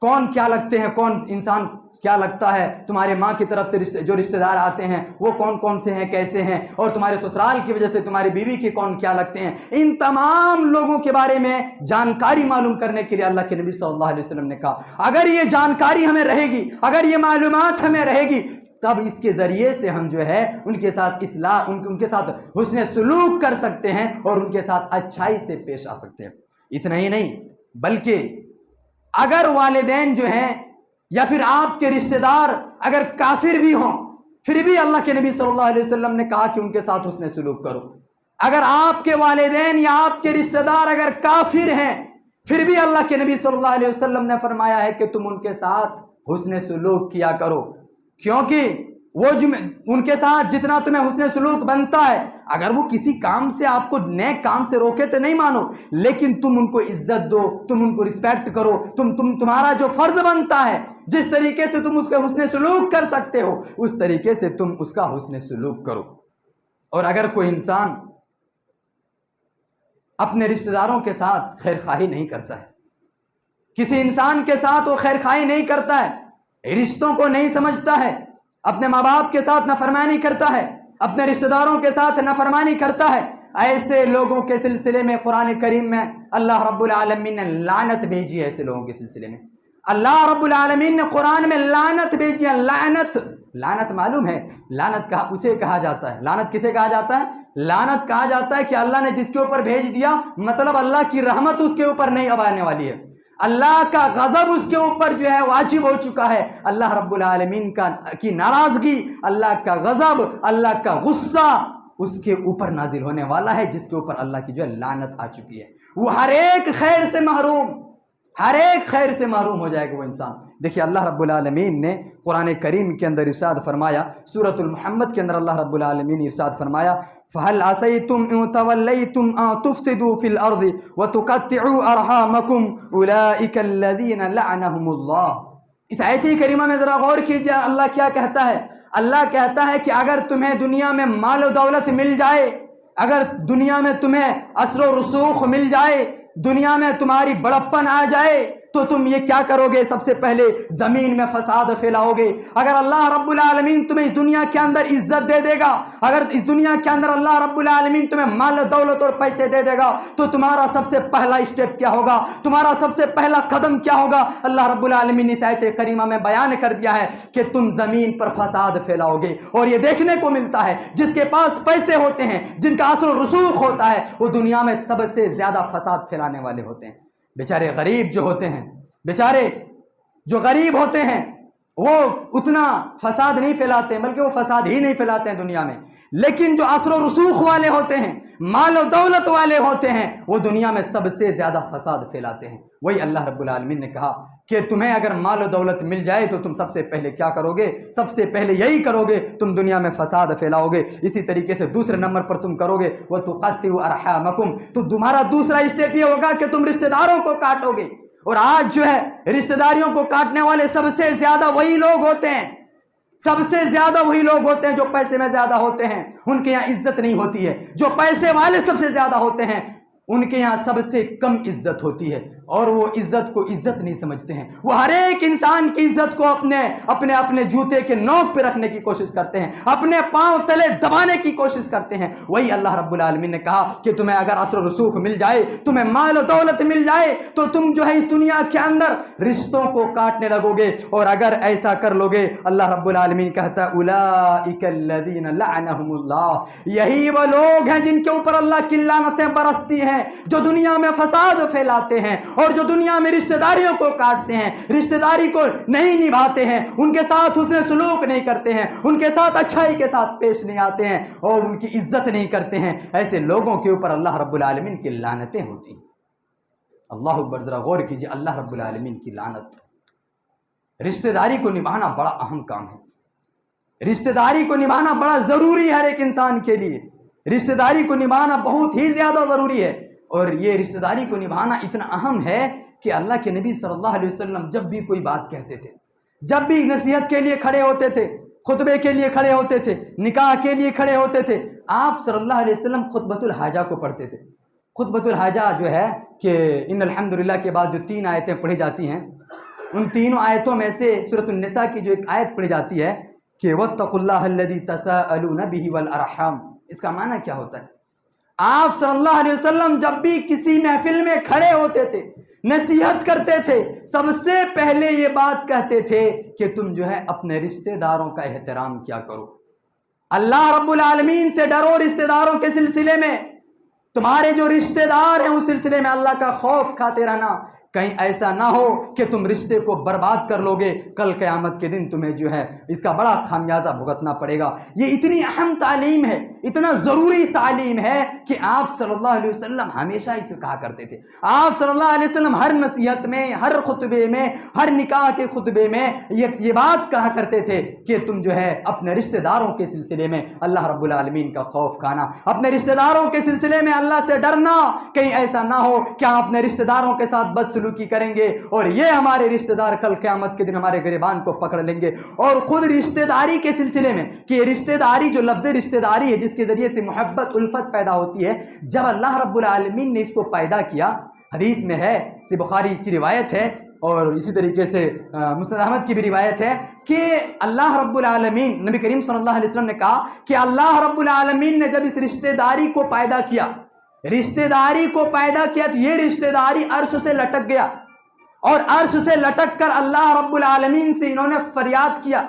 کون کیا لگتے ہیں، کون انسان کیا لگتا ہے، تمہارے ماں کی طرف سے جو رشتہ دار آتے ہیں وہ کون کون سے ہیں، کیسے ہیں، اور تمہارے سسرال کی وجہ سے تمہاری بیوی کے کون کیا لگتے ہیں. ان تمام لوگوں کے بارے میں جانکاری معلوم کرنے کے لیے اللہ کے نبی صلی اللہ علیہ وسلم نے کہا اگر یہ جانکاری ہمیں رہے گی، اگر یہ معلومات ہمیں رہے گی، تب اس کے ذریعے سے ہم جو ہے ان کے ساتھ اصلاح، ان کے ساتھ حسن سلوک کر سکتے ہیں اور ان کے ساتھ اچھائی سے پیش آ سکتے ہیں. اتنا ہی نہیں بلکہ اگر والدین جو ہیں یا پھر آپ کے رشتہ دار اگر کافر بھی ہوں، پھر بھی اللہ کے نبی صلی اللہ علیہ وسلم نے کہا کہ ان کے ساتھ حسن سلوک کرو. اگر آپ کے والدین یا آپ کے رشتہ دار اگر کافر ہیں، پھر بھی اللہ کے نبی صلی اللہ علیہ وسلم نے فرمایا ہے کہ تم ان کے ساتھ حسن سلوک کیا کرو، کیونکہ وہ ان کے ساتھ جتنا تمہیں حسن سلوک بنتا ہے، اگر وہ کسی کام سے آپ کو نیک کام سے روکے تو نہیں مانو، لیکن تم ان کو عزت دو، تم ان کو رسپیکٹ کرو، تمہارا جو فرض بنتا ہے، جس طریقے سے تم اس کا حسن سلوک کر سکتے ہو اس طریقے سے تم اس کا حسن سلوک کرو. اور اگر کوئی انسان اپنے رشتہ داروں کے ساتھ خیر خواہی نہیں کرتا ہے، کسی انسان کے ساتھ وہ خیر خواہی نہیں کرتا ہے، رشتوں کو نہیں سمجھتا ہے، اپنے ماں باپ کے ساتھ نافرمانی کرتا ہے، اپنے رشتہ داروں کے ساتھ نافرمانی کرتا ہے، ایسے لوگوں کے سلسلے میں قرآن کریم میں اللہ رب العالمین نے لعنت بھیجی ہے. ایسے لوگوں کے سلسلے میں اللہ رب العالمین نے قرآن میں لعنت بھیجی ہے. لعنت معلوم ہے لعنت اسے کہا جاتا ہے. لعنت کسے کہا جاتا ہے؟ لعنت کہا جاتا ہے کہ اللہ نے جس کے اوپر بھیج دیا، مطلب اللہ کی رحمت اس کے اوپر نہیں اب آنے والی ہے، اللہ کا غضب اس کے اوپر جو ہے واجب ہو چکا ہے. اللہ رب العالمین کی ناراضگی، اللہ کا غضب، اللہ کا غصہ اس کے اوپر نازل ہونے والا ہے، جس کے اوپر اللہ کی جو ہے لعنت آ چکی ہے. وہ ہر ایک خیر سے محروم ہو جائے گا وہ انسان. دیکھیے اللہ رب العالمین نے قرآن کریم کے اندر ارشاد فرمایا، سورۃ المحمد کے اندر اللہ رب العالمین ارشاد فرمایا فَهَلْ عَصَيْتُمْ إِن تَوَلَّيْتُمْ أَن تُفْسِدُوا فِي الْأَرْضِ وَتُقَطِّعُوا أَرْحَامَكُمْ أُولَئِكَ الَّذِينَ لَعَنَهُمُ اللَّهُ. اس آیت کریمہ میں ذرا غور کیجئے، اللہ کیا کہتا ہے؟ اللہ کہتا ہے کہ اگر تمہیں دنیا میں مال و دولت مل جائے، اگر دنیا میں تمہیں اثر و رسوخ مل جائے، دنیا میں تمہاری بڑپن آ جائے، تو تم یہ کیا کرو گے؟ سب سے پہلے زمین میں فساد پھیلاؤ گے. اگر اللہ رب العالمین تمہیں اس دنیا کے اندر عزت دے دے گا، اگر اس دنیا کے اندر اللہ رب العالمین تمہیں مال و دولت اور پیسے دے دے گا، تو تمہارا سب سے پہلا اسٹیپ کیا ہوگا؟ تمہارا سب سے پہلا قدم کیا ہوگا؟ اللہ رب العالمین نے اس آیت کریمہ میں بیان کر دیا ہے کہ تم زمین پر فساد پھیلاؤ گے. اور یہ دیکھنے کو ملتا ہے جس کے پاس پیسے ہوتے ہیں، جن کا اثر و رسوخ ہوتا ہے، وہ دنیا میں سب سے زیادہ فساد پھیلانے والے ہوتے ہیں. بیچارے غریب جو ہوتے ہیں، بیچارے جو غریب ہوتے ہیں، وہ اتنا فساد نہیں پھیلاتے ہیں، بلکہ وہ فساد ہی نہیں پھیلاتے ہیں دنیا میں. لیکن جو اثر و رسوخ والے ہوتے ہیں، مال و دولت والے ہوتے ہیں، وہ دنیا میں سب سے زیادہ فساد پھیلاتے ہیں. وہی اللہ رب العالمین نے کہا کہ تمہیں اگر مال و دولت مل جائے تو تم سب سے پہلے کیا کرو گے؟ سب سے پہلے یہی کرو گے، تم دنیا میں فساد پھیلاؤ گے. اسی طریقے سے دوسرے نمبر پر تم کرو گے وَتُقَطِّعُوا أَرْحَامَكُمْ، تو تمہارا دوسرا اسٹیپ یہ ہوگا کہ تم رشتہ داروں کو کاٹو گے. اور آج جو ہے رشتہ داریوں کو کاٹنے والے سب سے زیادہ وہی لوگ ہوتے ہیں، سب سے زیادہ وہی لوگ ہوتے ہیں جو پیسے میں زیادہ ہوتے ہیں. ان کے یہاں عزت نہیں ہوتی ہے. جو پیسے والے سب سے زیادہ ہوتے ہیں، ان کے یہاں سب سے کم عزت ہوتی ہے، اور وہ عزت کو عزت نہیں سمجھتے ہیں. وہ ہر ایک انسان کی عزت کو اپنے جوتے کے نوک پہ رکھنے کی کوشش کرتے ہیں، اپنے پاؤں تلے دبانے کی کوشش کرتے ہیں. وہی اللہ رب العالمین نے کہا کہ تمہیں اگر اثر و رسوخ مل جائے، تمہیں مال و دولت مل جائے، تو تم جو ہے اس دنیا کے اندر رشتوں کو کاٹنے لگو گے. اور اگر ایسا کر لو گے، اللہ رب العالمین کہتا ہے اولئک الذین لعنہم اللہ، یہی وہ لوگ ہیں جن کے اوپر اللہ کی لعنتیں برستی ہیں. ہیں جو دنیا میں فساد پھیلاتے ہیں اور جو دنیا میں رشتہ داریوں کو کاٹتے ہیں، رشتہ داری کو نہیں نبھاتے ہیں، ان کے ساتھ حسن سلوک نہیں کرتے ہیں، ان کے ساتھ اچھائی کے ساتھ پیش نہیں آتے ہیں اور ان کی عزت نہیں کرتے ہیں، ایسے لوگوں کے اوپر اللہ رب العالمین کی لعنتیں ہوتی ہیں۔ اللہ اکبر، ذرا غور کیجیے، اللہ رب العالمین کی لعنت۔ رشتہ داری کو نبھانا بڑا اہم کام ہے، رشتہ داری کو نبھانا بڑا ضروری ہے ہر ایک انسان کے لیے، رشتہ داری کو نبھانا بہت ہی زیادہ ضروری ہے، اور یہ رشتہ داری کو نبھانا اتنا اہم ہے کہ اللہ کے نبی صلی اللہ علیہ وسلم جب بھی کوئی بات کہتے تھے، جب بھی نصیحت کے لیے کھڑے ہوتے تھے، خطبے کے لیے کھڑے ہوتے تھے، نکاح کے لیے کھڑے ہوتے تھے، آپ صلی اللہ علیہ وسلم خطبۃ الحاجہ کو پڑھتے تھے۔ خطبۃ الحاجہ جو ہے کہ ان الحمدللہ کے بعد جو 3 آیتیں پڑھی جاتی ہیں، ان تینوں آیتوں میں سے سورۃ النساء کی جو ایک آیت پڑھی جاتی ہے کہ وَاتَّقُوا اللَّهَ الَّذِي تَسَاءَلُونَ بِهِ وَالْأَرْحَامَ، اس کا معنی کیا ہوتا ہے؟ آپ صلی اللہ علیہ وسلم جب بھی کسی محفل میں کھڑے ہوتے تھے، نصیحت کرتے تھے، سب سے پہلے یہ بات کہتے تھے کہ تم جو ہے اپنے رشتہ داروں کا احترام کیا کرو، اللہ رب العالمین سے ڈرو، رشتہ داروں کے سلسلے میں تمہارے جو رشتہ دار ہیں اس سلسلے میں اللہ کا خوف کھاتے رہنا، کہیں ایسا نہ ہو کہ تم رشتے کو برباد کر لو گے، کل قیامت کے دن تمہیں جو ہے اس کا بڑا خمیازہ بھگتنا پڑے گا۔ یہ اتنی اہم تعلیم ہے، اتنا ضروری تعلیم ہے کہ آپ صلی اللہ علیہ وسلم ہمیشہ اسے کہا کرتے تھے۔ آپ صلی اللہ علیہ وسلم ہر نصیحت میں، ہر خطبے میں، ہر نکاح کے خطبے میں یہ بات کہا کرتے تھے کہ تم جو ہے اپنے رشتہ داروں کے سلسلے میں اللہ رب العالمین کا خوف کھانا، اپنے رشتہ داروں کے سلسلے میں اللہ سے ڈرنا، کہیں ایسا نہ ہو کہ ہم اپنے رشتہ داروں کے ساتھ بدسلوکی کریں گے اور یہ ہمارے رشتہ دار کل قیامت کے دن ہمارے گریبان کو پکڑ لیں گے۔ اور خود رشتہ داری کے سلسلے میں کہ یہ رشتہ داری جو لفظ رشتہ داری ہے جس کے ذریعے سے محبت الفت پیدا ہوتی ہے، جب اللہ رب العالمین نے اس کو پیدا کیا، حدیث میں ہے، سی بخاری کی روایت ہے اور اسی طریقے سے مسند احمد کی بھی روایت ہے کہ اللہ رب العالمین، نبی کریم صلی اللہ علیہ وسلم نے کہا کہ اللہ رب العالمین نے جب اس رشتہ داری کو پیدا کیا، رشتہ داری کو پیدا کیا تو یہ رشتہ داری عرش سے لٹک گیا، اور عرش سے لٹک کر اللہ رب العالمین سے انہوں نے فریاد کیا۔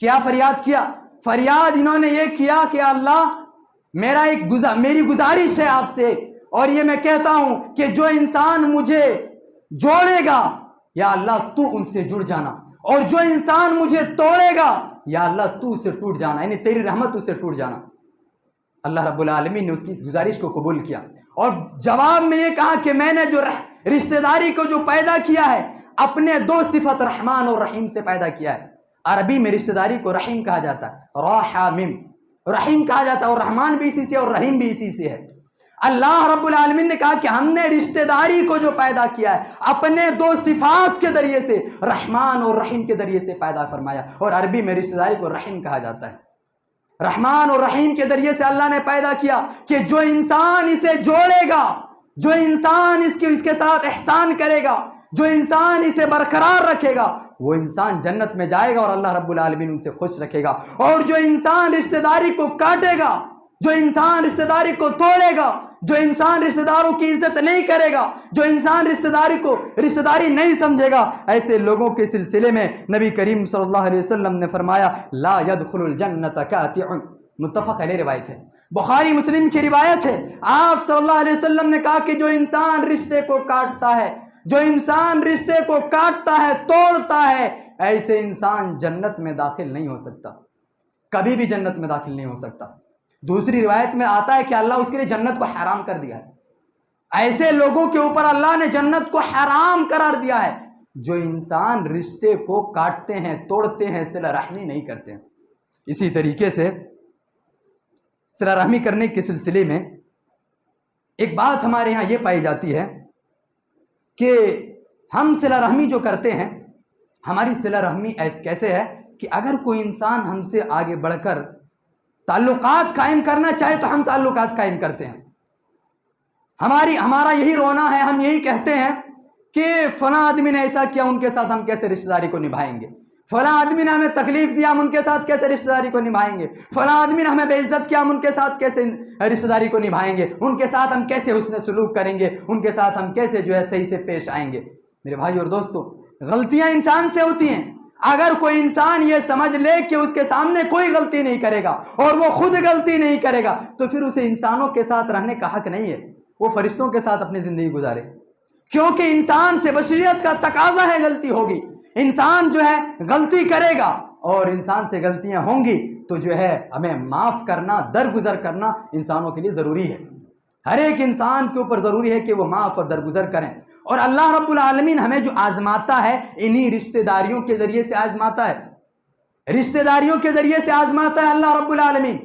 کیا فریاد کیا؟ فریاد انہوں نے یہ کیا کہ اللہ میری گزارش ہے آپ سے، اور یہ میں کہتا ہوں کہ جو انسان مجھے جوڑے گا یا اللہ تو ان سے جڑ جانا، اور جو انسان مجھے توڑے گا یا اللہ تو اسے ٹوٹ جانا، یعنی تیری رحمت اسے ٹوٹ جانا۔ اللہ رب العالمین نے اس کی اس گزارش کو قبول کیا اور جواب میں یہ کہا کہ میں نے جو رشتہ داری کو جو پیدا کیا ہے اپنے 2 صفت رحمان اور رحیم سے پیدا کیا ہے۔ عربی میں رشتہ داری کو رحیم کہا جاتا ہے، رحمیم، رحیم کہا جاتا ہے، اور رحمان بھی اسی سے اور رحیم بھی اسی سے ہے۔ اللہ رب العالمین نے کہا کہ ہم نے رشتہ داری کو جو پیدا کیا ہے اپنے 2 صفات کے ذریعے سے، رحمان اور رحیم کے ذریعے سے پیدا فرمایا، اور عربی میں رشتہ داری کو رحیم کہا جاتا ہے۔ رحمان اور رحیم کے ذریعے سے اللہ نے پیدا کیا کہ جو انسان اسے جوڑے گا، جو انسان اس کے ساتھ احسان کرے گا، جو انسان اسے برقرار رکھے گا، وہ انسان جنت میں جائے گا اور اللہ رب العالمین ان سے خوش رکھے گا، اور جو انسان رشتہ داری کو کاٹے گا، جو انسان رشتہ داری کو توڑے گا، جو انسان رشتہ داروں کی عزت نہیں کرے گا، جو انسان رشتہ داری کو رشتہ داری نہیں سمجھے گا، ایسے لوگوں کے سلسلے میں نبی کریم صلی اللہ علیہ وسلم نے فرمایا لا يدخل الجنت کاتع، متفق علیہ روایت ہے، بخاری مسلم کی روایت ہے۔ آپ صلی اللہ علیہ وسلم نے کہا کہ جو انسان رشتے کو کاٹتا ہے، جو انسان رشتے کو کاٹتا ہے، توڑتا ہے، ایسے انسان جنت میں داخل نہیں ہو سکتا، کبھی بھی جنت میں داخل نہیں ہو سکتا۔ دوسری روایت میں آتا ہے کہ اللہ اس کے لیے جنت کو حرام کر دیا ہے۔ ایسے لوگوں کے اوپر اللہ نے جنت کو حرام قرار دیا ہے جو انسان رشتے کو کاٹتے ہیں، توڑتے ہیں، صلہ رحمی نہیں کرتے ہیں۔ اسی طریقے سے صلہ رحمی کرنے کے سلسلے میں ایک بات ہمارے ہاں یہ پائی جاتی ہے کہ ہم صلہ رحمی جو کرتے ہیں، ہماری صلہ رحمی کیسے ہے کہ اگر کوئی انسان ہم سے آگے بڑھ کر تعلقات قائم کرنا چاہے تو ہم تعلقات قائم کرتے ہیں۔ ہمارا یہی رونا ہے، ہم یہی کہتے ہیں کہ فلاں آدمی نے ایسا کیا، ان کے ساتھ ہم کیسے رشتہ داری کو نبھائیں گے، فلاں آدمی نے ہمیں تکلیف دیا، ہم ان کے ساتھ کیسے رشتہ داری کو نبھائیں گے، فلاں آدمی نے ہمیں بے عزت کیا، ہم ان کے ساتھ کیسے رشتہ داری کو نبھائیں گے، ان کے ساتھ ہم کیسے حسن سلوک کریں گے، ان کے ساتھ ہم کیسے جو ہے صحیح سے پیش آئیں گے۔ میرے بھائی اور دوستو، غلطیاں انسان سے ہوتی ہیں۔ اگر کوئی انسان یہ سمجھ لے کہ اس کے سامنے کوئی غلطی نہیں کرے گا اور وہ خود غلطی نہیں کرے گا تو پھر اسے انسانوں کے ساتھ رہنے کا حق نہیں ہے۔ وہ فرشتوں کے ساتھ اپنی زندگی گزارے، کیونکہ انسان سے بشریت کا تقاضا ہے غلطی ہوگی، انسان جو ہے غلطی کرے گا، اور انسان سے غلطیاں ہوں گی تو جو ہے ہمیں معاف کرنا، درگزر کرنا انسانوں کے لیے ضروری ہے، ہر ایک انسان کے اوپر ضروری ہے کہ وہ معاف اور درگزر کریں۔ اور اللہ رب العالمین ہمیں جو آزماتا ہے انہی رشتہ داریوں کے ذریعے سے آزماتا ہے، رشتہ داریوں کے ذریعے سے آزماتا ہے اللہ رب العالمین،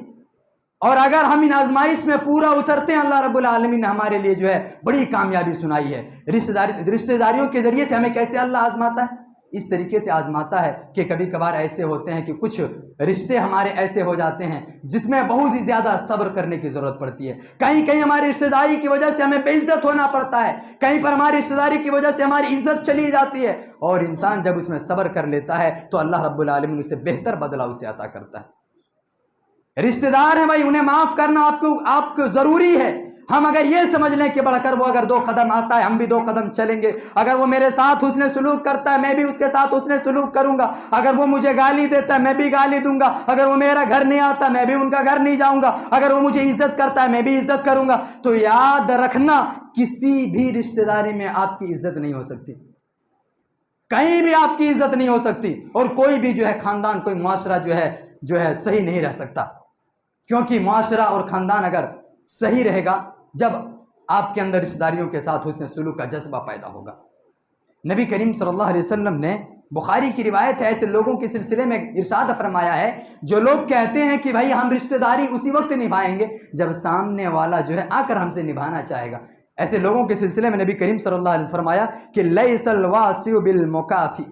اور اگر ہم ان آزمائش میں پورا اترتے ہیں اللہ رب العالمین نے ہمارے لیے جو ہے بڑی کامیابی سنائی ہے۔ رشتہ داریوں کے ذریعے سے ہمیں کیسے اللہ آزماتا ہے؟ اس طریقے سے آزماتا ہے کہ کبھی کبھار ایسے ہوتے ہیں کہ کچھ رشتے ہمارے ایسے ہو جاتے ہیں جس میں بہت ہی زیادہ صبر کرنے کی ضرورت پڑتی ہے، کہیں ہماری رشتہ داری کی وجہ سے ہمیں بے عزت ہونا پڑتا ہے، کہیں پر ہماری رشتہ داری کی وجہ سے ہماری عزت چلی جاتی ہے، اور انسان جب اس میں صبر کر لیتا ہے تو اللہ رب العالمین اسے بہتر بدلہ اسے عطا کرتا ہے۔ رشتہ دار ہیں بھائی، انہیں معاف کرنا آپ کو ضروری ہے۔ ہم اگر یہ سمجھ لیں کہ بڑھ کر وہ اگر 2 قدم آتا ہے ہم بھی 2 قدم چلیں گے، اگر وہ میرے ساتھ حسن سلوک کرتا ہے میں بھی اس کے ساتھ حسن سلوک کروں گا، اگر وہ مجھے گالی دیتا ہے میں بھی گالی دوں گا، اگر وہ میرا گھر نہیں آتا میں بھی ان کا گھر نہیں جاؤں گا، اگر وہ مجھے عزت کرتا ہے میں بھی عزت کروں گا، تو یاد رکھنا کسی بھی رشتہ داری میں آپ کی عزت نہیں ہو سکتی، کہیں بھی آپ کی عزت نہیں ہو سکتی، اور کوئی بھی جو ہے خاندان، کوئی معاشرہ جو ہے صحیح نہیں رہ سکتا، کیونکہ معاشرہ اور خاندان اگر صحیح رہے گا جب آپ کے اندر رشتہ داریوں کے ساتھ حسن سلوک کا جذبہ پیدا ہوگا۔ نبی کریم صلی اللہ علیہ وسلم نے، بخاری کی روایت ہے، ایسے لوگوں کے سلسلے میں ارشاد فرمایا ہے جو لوگ کہتے ہیں کہ بھائی ہم رشتہ داری اسی وقت نبھائیں گے جب سامنے والا جو ہے آ کر ہم سے نبھانا چاہے گا، ایسے لوگوں کے سلسلے میں نبی کریم صلی اللہ علیہ وسلم فرمایا کہ لیس الواسع بالمکافی،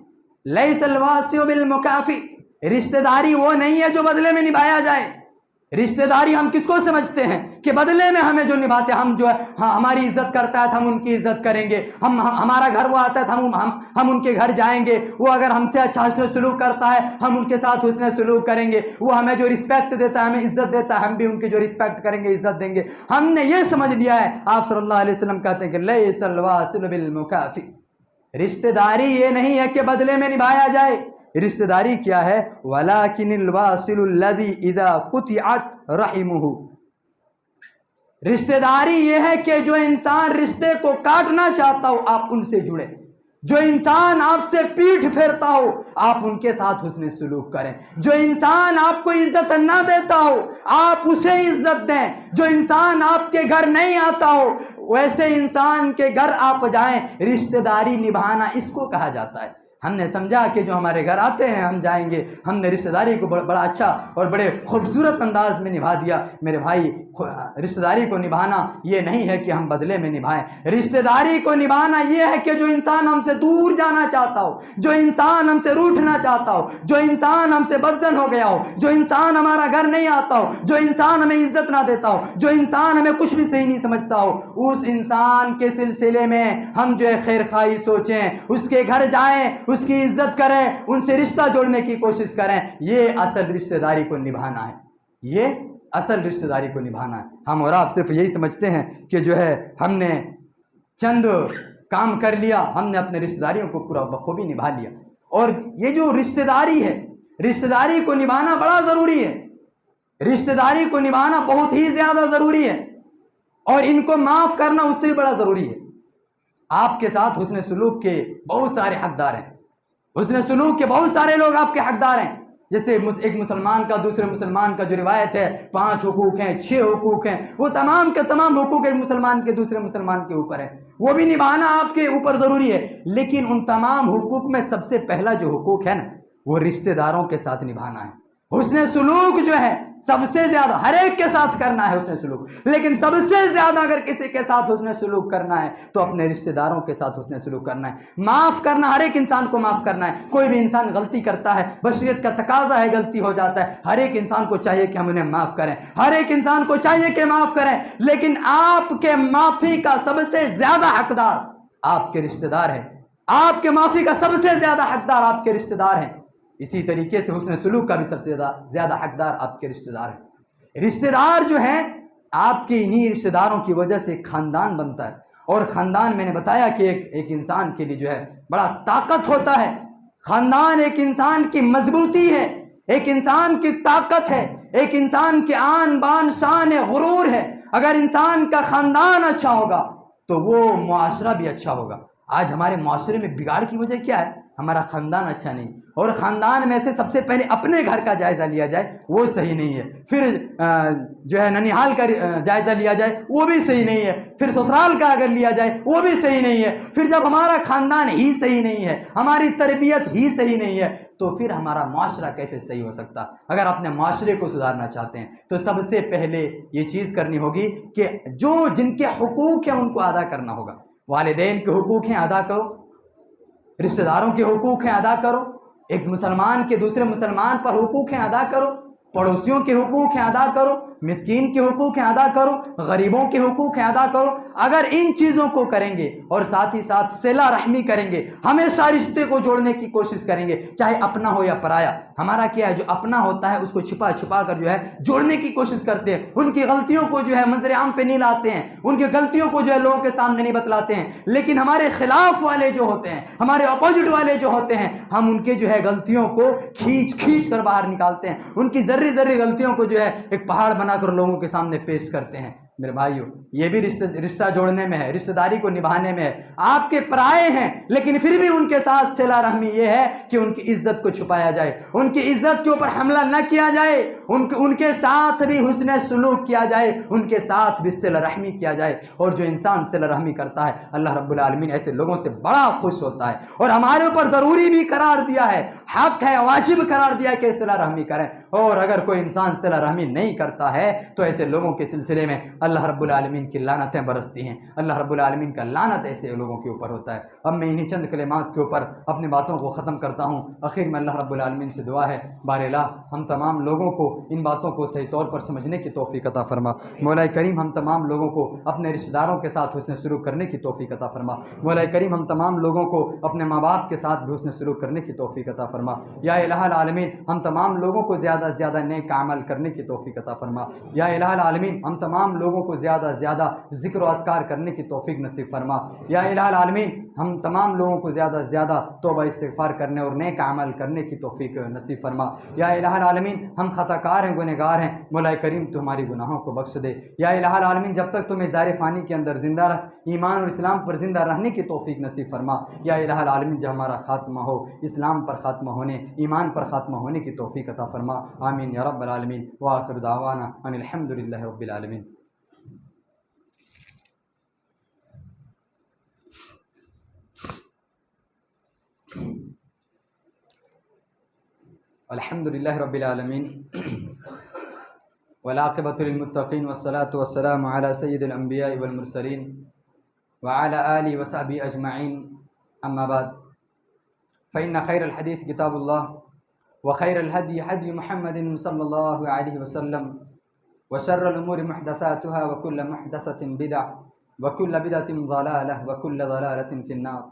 لیس الواسع بالمکافی، رشتہ داری وہ نہیں ہے جو بدلے میں نبھایا جائے۔ رشتہ داری ہم کس کو سمجھتے ہیں کہ بدلے میں ہمیں جو نبھاتے ہیں، ہم جو ہے ہماری عزت کرتا ہے تو ہم ان کی عزت کریں گے، ہمارا گھر وہ آتا ہے تو ہم ان کے گھر جائیں گے، وہ اگر ہم سے اچھا حسن سلوک کرتا ہے ہم ان کے ساتھ حسن سلوک کریں گے، وہ ہمیں جو رسپیکٹ دیتا ہے ہمیں عزت دیتا ہے ہم بھی ان کی جو رسپیکٹ کریں گے عزت دیں گے۔ ہم نے یہ سمجھ لیا ہے، آپ صلی اللہ علیہ وسلم کہتے ہیں کہ لیس الواصل بالمکافی، رشتہ داری یہ نہیں ہے کہ بدلے میں نبھایا جائے، رشتہ داری کیا ہے؟ وَلَكِنِ الْوَاصِلُ الَّذِي إِذَا قُطِعَتْ رَحِمُهُ، رشتہ داری یہ ہے کہ جو انسان رشتے کو کاٹنا چاہتا ہو آپ ان سے جڑے، جو انسان آپ سے پیٹھ پھیرتا ہو آپ ان کے ساتھ حسن سلوک کریں، جو انسان آپ کو عزت نہ دیتا ہو آپ اسے عزت دیں، جو انسان آپ کے گھر نہیں آتا ہو ویسے انسان کے گھر آپ جائیں۔ رشتہ داری نبھانا اس کو کہا جاتا ہے۔ ہم نے سمجھا کہ جو ہمارے گھر آتے ہیں ہم جائیں گے، ہم نے رشتہ داری کو بڑا اچھا اور بڑے خوبصورت انداز میں نبھا دیا۔ میرے بھائی، رشتہ داری کو نبھانا یہ نہیں ہے کہ ہم بدلے میں نبھائیں، رشتہ داری کو نبھانا یہ ہے کہ جو انسان ہم سے دور جانا چاہتا ہو، جو انسان ہم سے روٹھنا چاہتا ہو، جو انسان ہم سے بدزن ہو گیا ہو، جو انسان ہمارا گھر نہیں آتا ہو، جو انسان ہمیں عزت نہ دیتا ہو، جو انسان ہمیں کچھ بھی صحیح نہیں سمجھتا ہو، اس انسان کے سلسلے میں ہم جو ہے خیر خواہی سوچیں، اس کے گھر جائیں، اس کی عزت کریں، ان سے رشتہ جوڑنے کی کوشش کریں۔ یہ اصل رشتہ داری کو نبھانا ہے، یہ اصل رشتہ داری کو نبھانا ہے۔ ہم اور آپ صرف یہی سمجھتے ہیں کہ جو ہے ہم نے چند کام کر لیا، ہم نے اپنے رشتہ داریوں کو پورا بخوبی نبھا لیا، اور یہ جو رشتہ داری ہے، رشتہ داری کو نبھانا بڑا ضروری ہے، رشتہ داری کو نبھانا بہت ہی زیادہ ضروری ہے، اور ان کو معاف کرنا اس سے بھی بڑا ضروری ہے۔ آپ کے ساتھ حسن سلوک کے بہت سارے حقدار ہیں، حسن سلوک کے بہت سارے لوگ آپ کے حقدار ہیں، جیسے ایک مسلمان کا دوسرے مسلمان کا جو روایت ہے 5 حقوق ہیں، 6 حقوق ہیں، وہ تمام کے تمام حقوق ایک مسلمان کے دوسرے مسلمان کے اوپر ہے، وہ بھی نبھانا آپ کے اوپر ضروری ہے، لیکن ان تمام حقوق میں سب سے پہلا جو حقوق ہے نا وہ رشتہ داروں کے ساتھ نبھانا ہے۔ حسن سلوک جو ہے سب سے زیادہ ہر ایک کے ساتھ کرنا ہے حسن سلوک، لیکن سب سے زیادہ اگر کسی کے ساتھ حسن سلوک کرنا ہے تو اپنے رشتہ داروں کے ساتھ حسن سلوک کرنا ہے۔ معاف کرنا، ہر ایک انسان کو معاف کرنا ہے، کوئی بھی انسان غلطی کرتا ہے، بشریت کا تقاضا ہے غلطی ہو جاتا ہے، ہر ایک انسان کو چاہیے کہ ہم انہیں معاف کریں، ہر ایک انسان کو چاہیے کہ معاف کریں، لیکن آپ کے معافی کا سب سے زیادہ حقدار آپ کے رشتہ دار ہیں، آپ کے معافی کا سب سے زیادہ حقدار آپ کے رشتہ دار ہیں۔ اسی طریقے سے حسن سلوک کا بھی سب سے زیادہ حقدار آپ کے رشتہ دار ہیں۔ رشتہ دار جو ہیں آپ کے انہی رشتہ داروں کی وجہ سے ایک خاندان بنتا ہے، اور خاندان میں نے بتایا کہ ایک انسان کے لیے جو ہے بڑا طاقت ہوتا ہے، خاندان ایک انسان کی مضبوطی ہے، ایک انسان کی طاقت ہے، ایک انسان کی آن بان شان غرور ہے۔ اگر انسان کا خاندان اچھا ہوگا تو وہ معاشرہ بھی اچھا ہوگا۔ آج ہمارے معاشرے میں بگاڑ کی وجہ کیا ہے؟ ہمارا خاندان اچھا نہیں، اور خاندان میں سے سب سے پہلے اپنے گھر کا جائزہ لیا جائے وہ صحیح نہیں ہے، پھر جو ہے ننیحال کا جائزہ لیا جائے وہ بھی صحیح نہیں ہے، پھر سسرال کا اگر لیا جائے وہ بھی صحیح نہیں ہے، پھر جب ہمارا خاندان ہی صحیح نہیں ہے، ہماری تربیت ہی صحیح نہیں ہے، تو پھر ہمارا معاشرہ کیسے صحیح ہو سکتا؟ اگر اپنے معاشرے کو سدھارنا چاہتے ہیں تو سب سے پہلے یہ چیز کرنی ہوگی کہ جن کے حقوق ہیں ان کو ادا کرنا ہوگا۔ والدین کے حقوق ہیں ادا کرو، رشتہ داروں کے حقوق ہیں ادا کرو، ایک مسلمان کے دوسرے مسلمان پر حقوق ہیں ادا کرو، پڑوسیوں کے حقوق ہیں ادا کرو، مسکین کے حقوق ہیں ادا کرو، غریبوں کے حقوق ہیں ادا کرو۔ اگر ان چیزوں کو کریں گے اور ساتھ ہی ساتھ صلہ رحمی کریں گے، ہمیشہ رشتے کو جوڑنے کی کوشش کریں گے، چاہے اپنا ہو یا پرایا۔ ہمارا کیا ہے، جو اپنا ہوتا ہے اس کو چھپا چھپا کر جو ہے جوڑنے کی کوشش کرتے ہیں، ان کی غلطیوں کو جو ہے منظر عام پہ نہیں لاتے ہیں، ان کی غلطیوں کو جو ہے لوگوں کے سامنے نہیں بتلاتے ہیں، لیکن ہمارے خلاف والے جو ہوتے ہیں، ہمارے اپوزٹ والے جو ہوتے ہیں، ہم ان کے جو ہے غلطیوں کو کھینچ کھینچ کر باہر نکالتے ہیں، ان کی ذری ذری غلطیوں کو جو ہے ایک پہاڑ بنا کر لوگوں کے سامنے پیش کرتے ہیں۔ میرے بھائیو، یہ بھی رشتہ جوڑنے میں ہے، رشتہ داری کو نبھانے میں ہے۔ آپ کے پرائے ہیں لیکن پھر بھی ان کے ساتھ صلہ رحمی یہ ہے کہ ان کی عزت کو چھپایا جائے، ان کی عزت کے اوپر حملہ نہ کیا جائے، ان کے ساتھ بھی حسن سلوک کیا جائے، ان کے ساتھ بھی صلہ رحمی کیا جائے۔ اور جو انسان صلہ رحمی کرتا ہے، اللہ رب العالمین ایسے لوگوں سے بڑا خوش ہوتا ہے، اور ہمارے اوپر ضروری بھی قرار دیا ہے، حق ہے، واجب قرار دیا کہ صلہ رحمی کریں۔ اور اگر کوئی انسان صلہ رحمی نہیں کرتا ہے تو ایسے لوگوں کے سلسلے میں اللہ رب العالمین کی لعنتیں برستی ہیں، اللہ رب العالمین کا لعنت ایسے لوگوں کے اوپر ہوتا ہے۔ اب میں انہی چند کلمات کے اوپر اپنی باتوں کو ختم کرتا ہوں۔ آخر میں اللہ رب العالمین سے دعا ہے، بار الہ ہم تمام لوگوں کو ان باتوں کو صحیح طور پر سمجھنے کی توفیق عطا فرما۔ مولا کریم ہم تمام لوگوں کو اپنے رشتہ داروں کے ساتھ حسن سلوک کرنے کی توفیق عطا فرما۔ مولا کریم ہم تمام لوگوں کو اپنے ماں باپ کے ساتھ بھی حسن سلوک کرنے کی توفیق عطا فرما۔ یا الہ العالمین ہم تمام لوگوں کو زیادہ سے زیادہ نیک عمل کرنے کی توفیق عطا فرما۔ یا الہ العالمین ہم تمام لوگوں کو زیادہ سے زیادہ ذکر و اذکار کرنے کی توفیق نصیب فرما۔ یا الہ العالمین ہم تمام لوگوں کو زیادہ سے زیادہ توبہ استغفار کرنے اور نیک عمل کرنے کی توفیق نصیب فرما۔ یا الہ العالمین ہم خطا کار ہیں، گنہگار ہیں، مولا کریم تو ہماری گناہوں کو بخش دے۔ یا الہ العالمین جب تک تم اس دار فانی کے اندر زندہ رکھ، ایمان اور اسلام پر زندہ رہنے کی توفیق نصیب فرما۔ یا الہ العالمین جب ہمارا خاتمہ ہو، اسلام پر خاتمہ ہونے، ایمان پر خاتمہ ہونے کی توفیق عطا فرما۔ آمین یا رب العالمین۔ وآخر دعوانا ان الحمد للہ رب العالمین۔ الحمد للہ رب العالمین والعاقبۃ للمتقین والصلاة والسلام علی سید الانبیاء والمرسلین وعلی آلہ وصحبہ اجمعین، اما بعد فإن خیر الحدیث کتاب اللہ وخیر الہدی ہدی محمد صلی اللہ علیہ وسلم وشر الامور محدثاتها وکل محدثۃ بدعہ وکل بدعۃ ضلالہ وکل ضلالۃ فی النار۔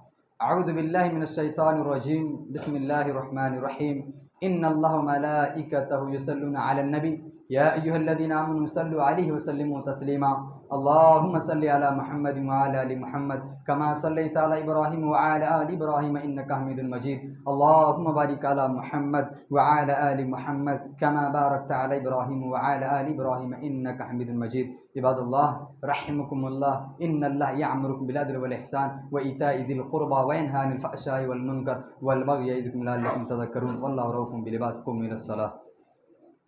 اعوذ باللہ من الشیطان الرجیم، بسم اللہ الرحمن الرحیم۔ ان اللہ وملائکتہ یصلون علی النبی یا ایہا الذین آمنوا صلوا علیہ وسلموا تسلیما۔ اللہم صل علی محمد وعلی آل محمد کما صلیت علی ابراہیم وعلی آل ابراہیم انک حمید مجید۔ اللہم بارک علی محمد وعلی آل محمد کما بارکت علی ابراہیم وعلی آل ابراہیم انک حمید مجید۔ عباد اللہ رحمکم اللہ، ان اللہ یأمرکم بالعدل والاحسان وایتاء ذی القربى وینہی عن الفحشاء والمنکر والبغی یعظکم لعلکم تذکرون، واللہ رؤوف بالعباد۔ قوموا الی الصلاۃ۔